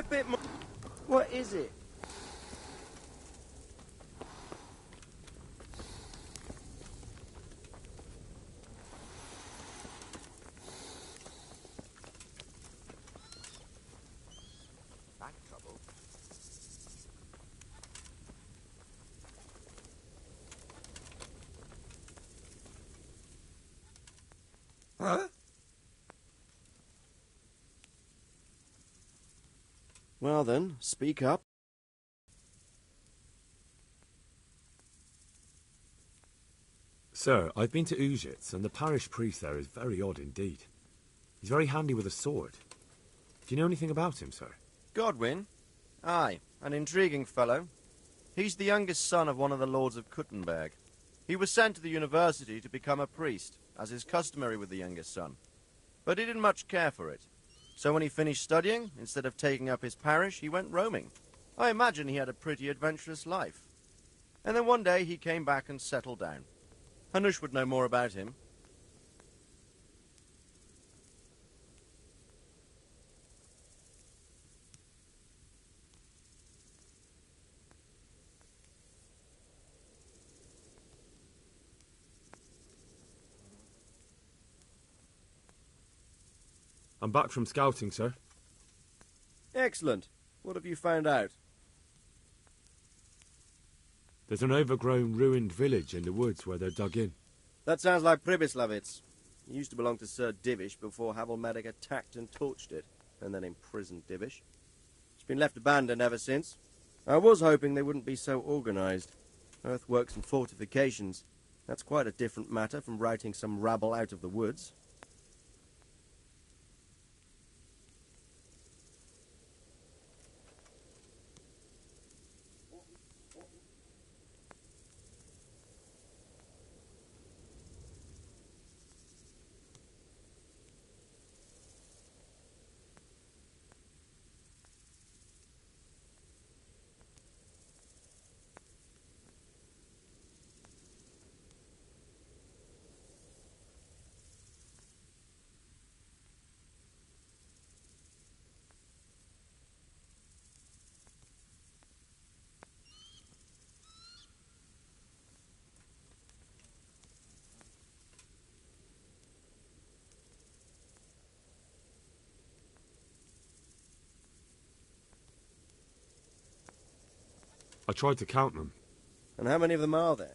a bit more. What is it? Back trouble. Huh? Well then, speak up. Sir, I've been to Ujits, and the parish priest there is very odd indeed. He's very handy with a sword. Do you know anything about him, sir? Godwin? Aye, an intriguing fellow. He's the youngest son of one of the lords of Kuttenberg. He was sent to the university to become a priest, as is customary with the youngest son. But he didn't much care for it. So when he finished studying, instead of taking up his parish, he went roaming. I imagine he had a pretty adventurous life. And then one day he came back and settled down. Hanush would know more about him. I'm back from scouting, sir. Excellent. What have you found out? There's an overgrown, ruined village in the woods where they're dug in. That sounds like Pribyslavitz. He used to belong to Sir Divish before Havelmedic attacked and torched it, and then imprisoned Divish. It's been left abandoned ever since. I was hoping they wouldn't be so organised. Earthworks and fortifications. That's quite a different matter from routing some rabble out of the woods. I tried to count them. And how many of them are there?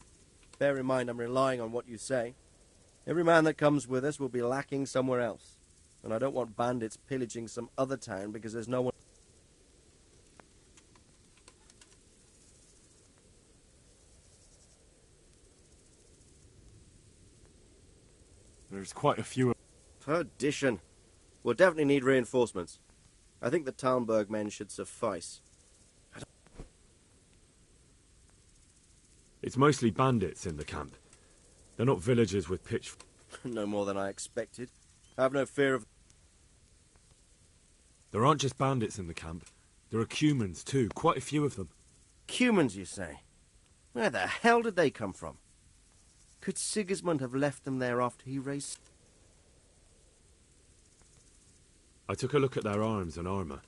Bear in mind I'm relying on what you say. Every man that comes with us will be lacking somewhere else. And I don't want bandits pillaging some other town because there's no one... There's quite a few. Perdition. We'll definitely need reinforcements. I think the Talmberg men should suffice. It's mostly bandits in the camp. They're not villagers with pitch. No more than I expected. I have no fear of... There aren't just bandits in the camp. There are Cumans too, quite a few of them. Cumans, you say? Where the hell did they come from? Could Sigismund have left them there after he raced? I took a look at their arms and armour.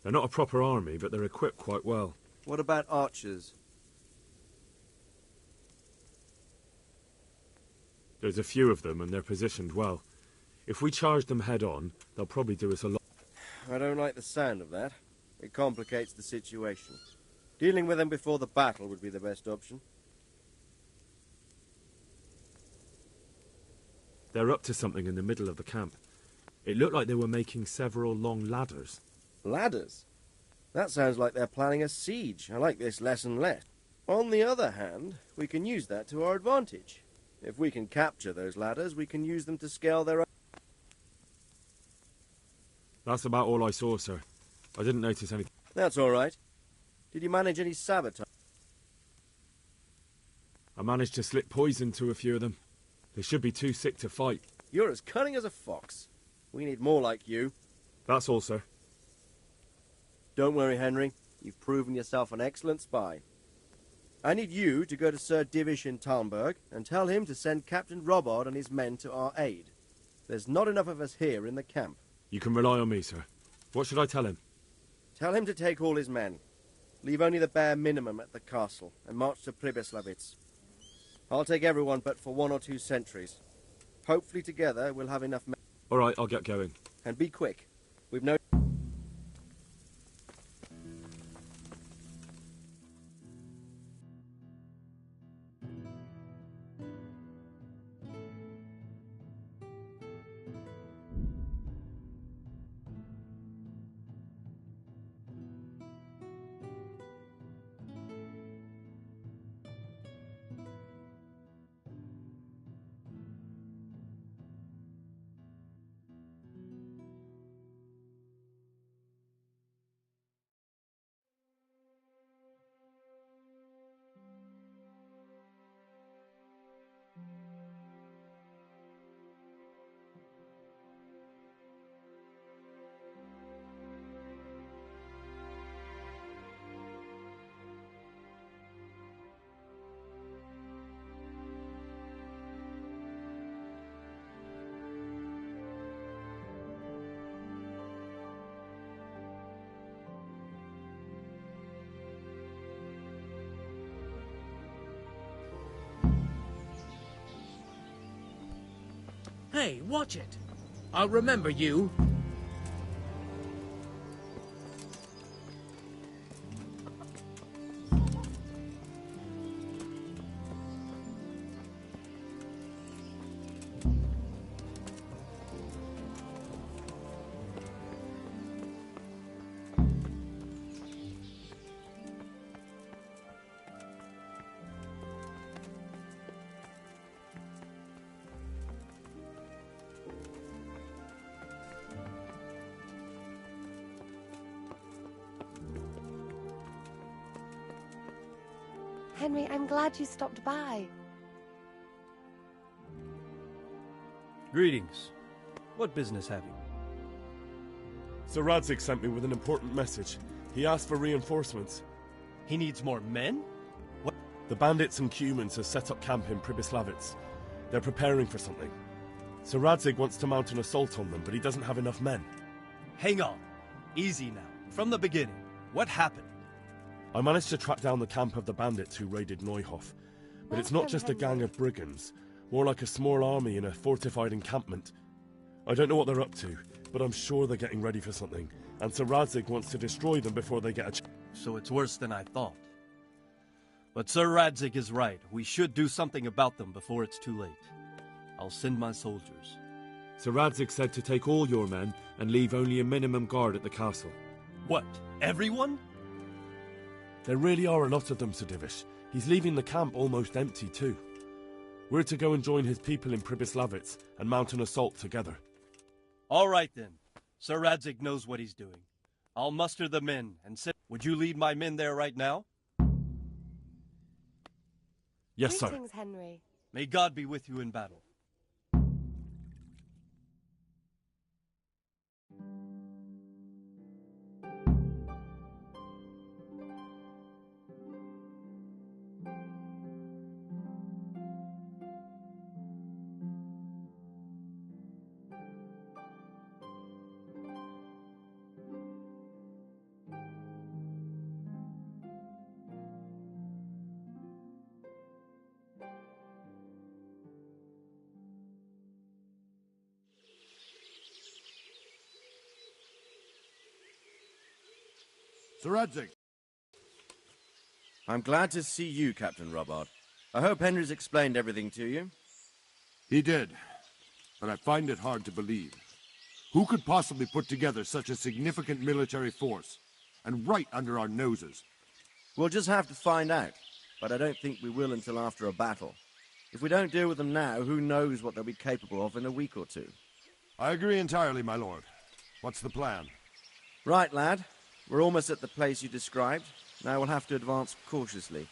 They're not a proper army, but they're equipped quite well. What about archers? There's a few of them, and they're positioned well. If we charge them head-on, they'll probably do us a lot. I don't like the sound of that. It complicates the situation. Dealing with them before the battle would be the best option. They're up to something in the middle of the camp. It looked like they were making several long ladders. Ladders? That sounds like they're planning a siege. I like this less and less. On the other hand, we can use that to our advantage. If we can capture those ladders, we can use them to scale their own... That's about all I saw, sir. I didn't notice anything. That's all right. Did you manage any sabotage? I managed to slip poison to a few of them. They should be too sick to fight. You're as cunning as a fox. We need more like you. That's all, sir. Don't worry, Henry. You've proven yourself an excellent spy. I need you to go to Sir Divish in Talmberg and tell him to send Captain Robard and his men to our aid. There's not enough of us here in the camp. You can rely on me, sir. What should I tell him? Tell him to take all his men. Leave only the bare minimum at the castle and march to Ps4. I'll take everyone but for 1 or 2 sentries. Hopefully together we'll have enough men. All right, I'll get going. And be quick. We've no... Hey, watch it. I'll remember you. Henry, I'm glad you stopped by. Greetings. What business have you? Sir Radzig sent me with an important message. He asked for reinforcements. He needs more men? What? The bandits and humans have set up camp in Ps4. They're preparing for something. Sir Radzig wants to mount an assault on them, but he doesn't have enough men. Hang on. Easy now. From the beginning. What happened? I managed to track down the camp of the bandits who raided Neuhof. But it's not just a gang of brigands, more like a small army in a fortified encampment. I don't know what they're up to, but I'm sure they're getting ready for something, and Sir Radzig wants to destroy them before they get a chance. So it's worse than I thought. But Sir Radzig is right. We should do something about them before it's too late. I'll send my soldiers. Sir Radzig said to take all your men and leave only a minimum guard at the castle. What? Everyone? There really are a lot of them, Sir Divish. He's leaving the camp almost empty too. We're to go and join his people in Ps4 and mount an assault together. All right then. Sir Radzig knows what he's doing. I'll muster the men and send... Would you lead my men there right now? Yes, sir. Greetings, Henry. May God be with you in battle. Sir Radzig. I'm glad to see you, Captain Robbard. I hope Henry's explained everything to you. He did, but I find it hard to believe. Who could possibly put together such a significant military force, and right under our noses? We'll just have to find out, but I don't think we will until after a battle. If we don't deal with them now, who knows what they'll be capable of in a week or two. I agree entirely, my lord. What's the plan? Right, lad. We're almost at the place you described. Now we'll have to advance cautiously.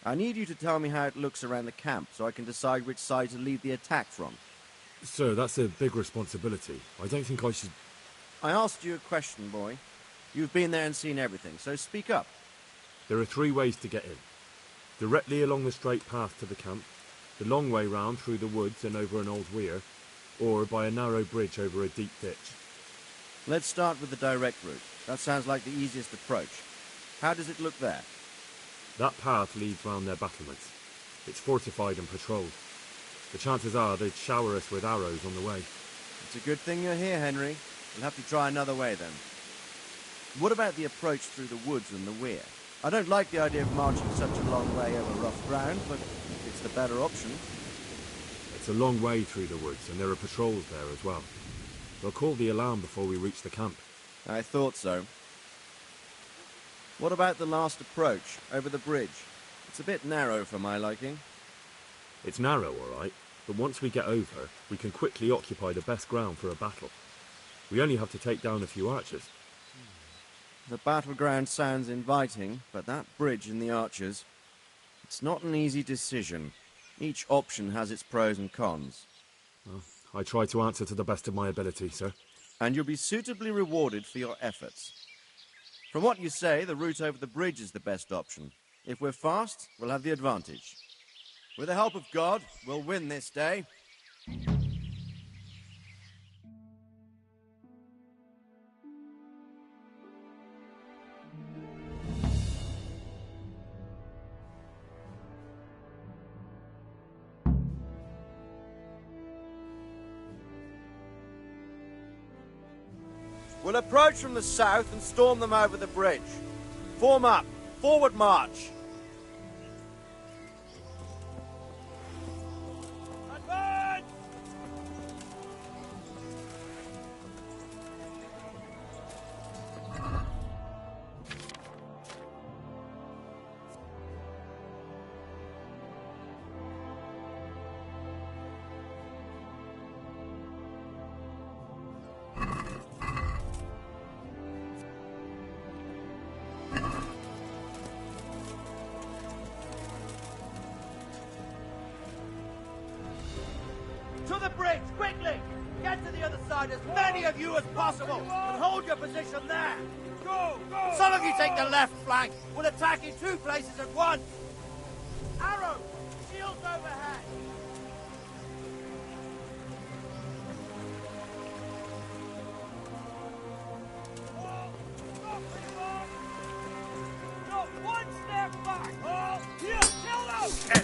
I need you to tell me how it looks around the camp so I can decide which side to lead the attack from. Sir, that's a big responsibility. I don't think I should... I asked you a question, boy. You've been there and seen everything, so speak up. There are 3 ways to get in. Directly along the straight path to the camp, the long way round through the woods and over an old weir, or by a narrow bridge over a deep ditch. Let's start with the direct route. That sounds like the easiest approach. How does it look there? That path leads round their battlements. It's fortified and patrolled. The chances are they'd shower us with arrows on the way. It's a good thing you're here, Henry. We'll have to try another way then. What about the approach through the woods and the weir? I don't like the idea of marching such a long way over rough ground, but it's the better option. It's a long way through the woods, and there are patrols there as well. They'll call the alarm before we reach the camp. I thought so. What about the last approach, over the bridge? It's a bit narrow for my liking. It's narrow, all right, but once we get over, we can quickly occupy the best ground for a battle. We only have to take down a few archers. The battleground sounds inviting, but that bridge and the archers, it's not an easy decision. Each option has its pros and cons. Well, I try to answer to the best of my ability, sir. And you'll be suitably rewarded for your efforts. From what you say, the route over the bridge is the best option. If we're fast, we'll have the advantage. With the help of God, we'll win this day. We'll approach from the south and storm them over the bridge. Form up. Forward march. Advance! To the bridge, quickly! Get to the other side, as many of you as possible, and hold your position there! Go, go! Some of you take the left flank. We'll attack in two places at once! Arrows! Shields overhead! Not one step back! Oh, here, kill them!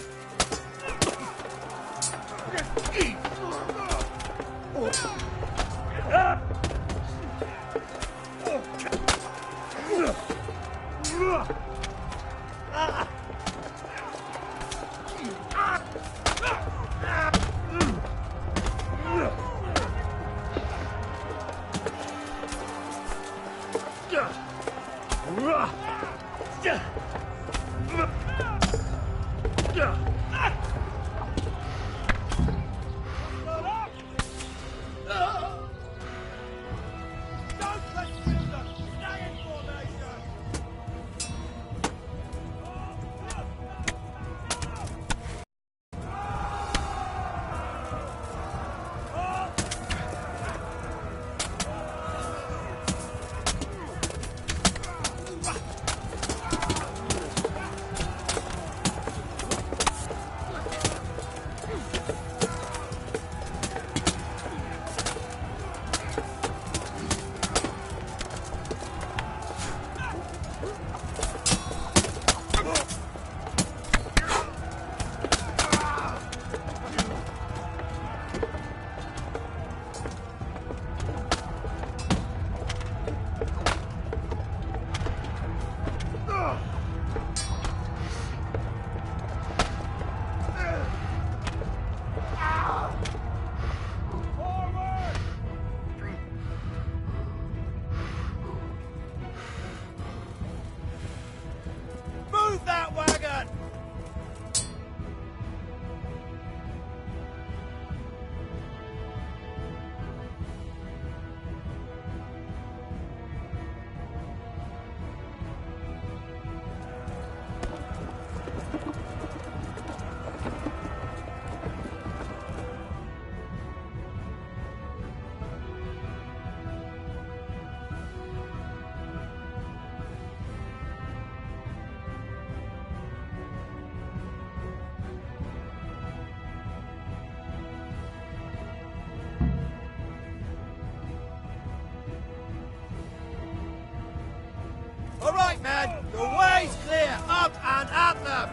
men! The way's clear! Up and at them!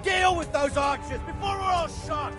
Deal with those archers before we're all shot!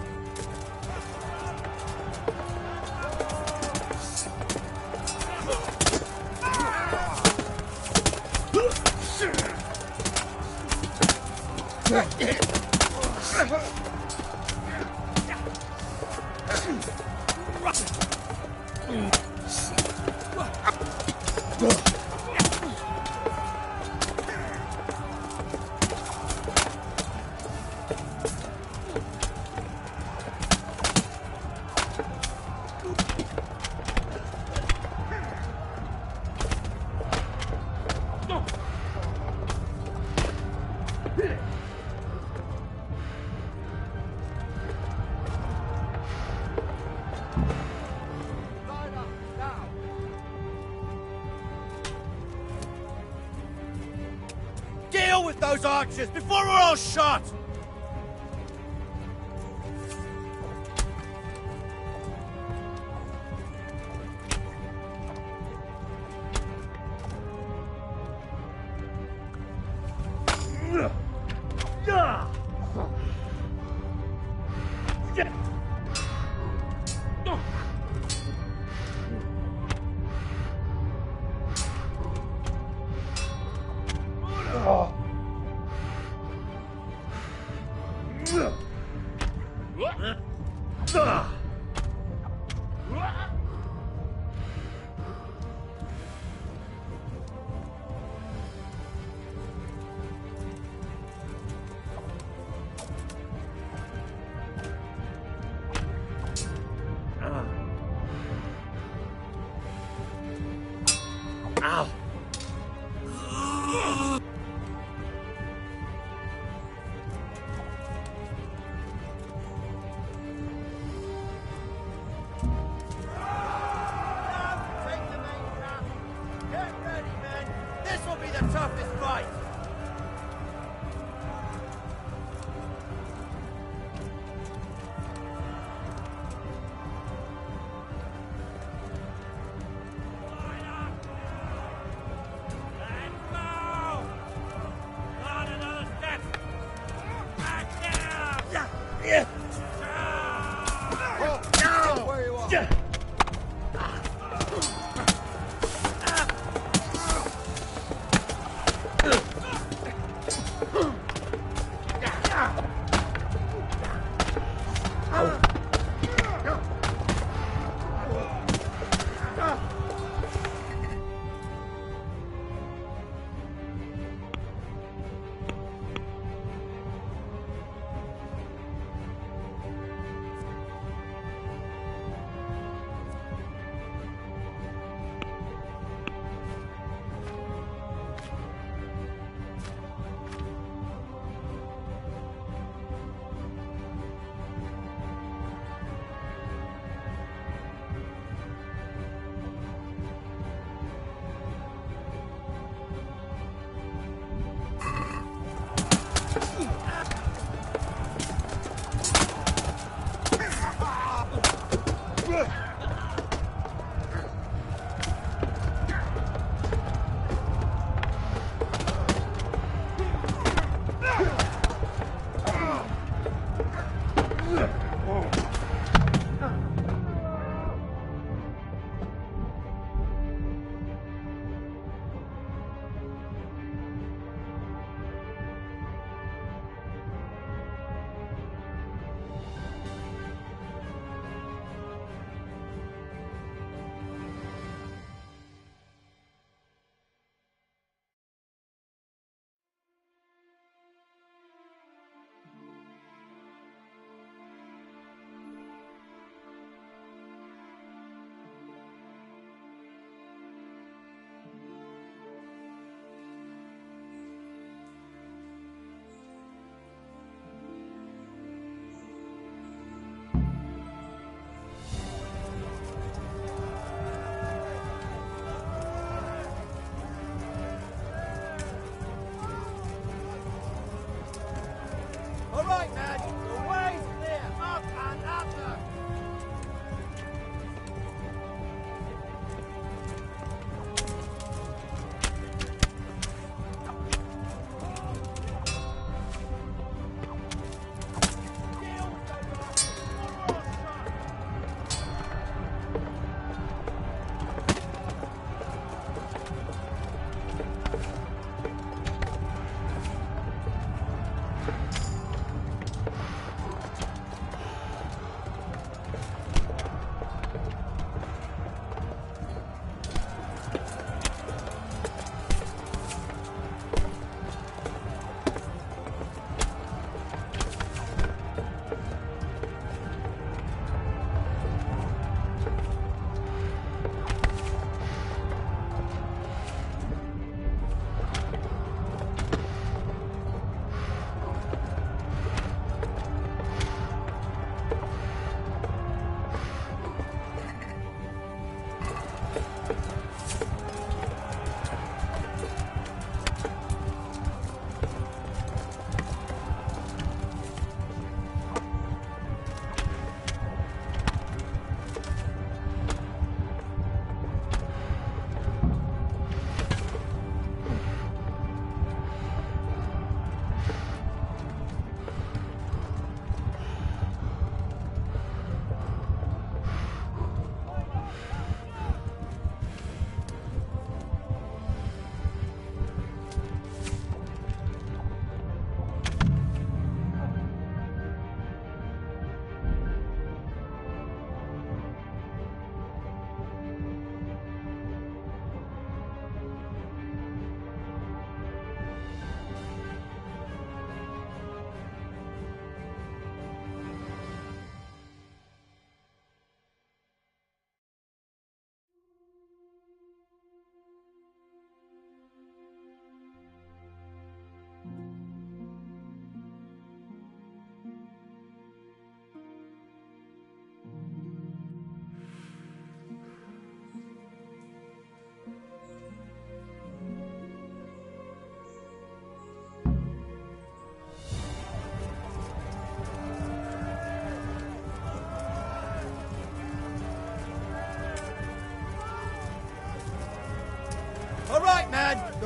Deal with those archers before we're all shot! Toughest fight!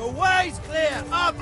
The way's clear! Up!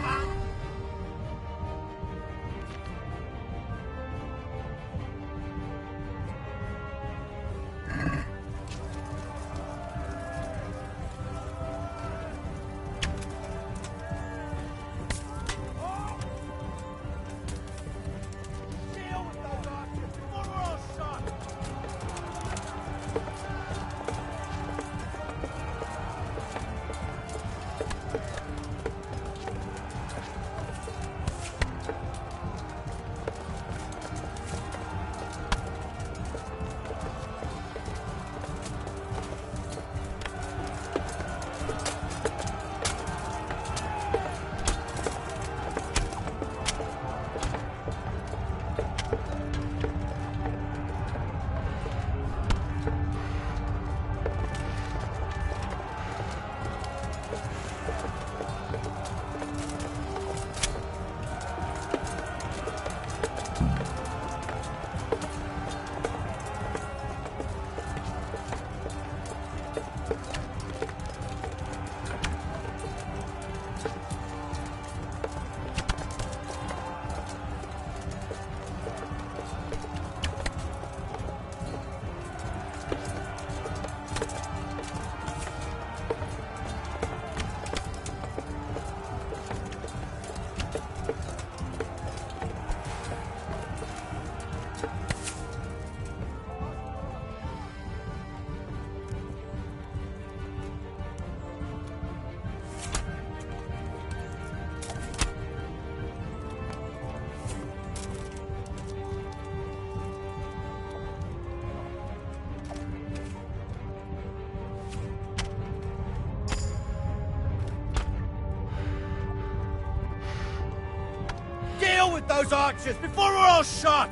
Deal with those archers before we're all shot!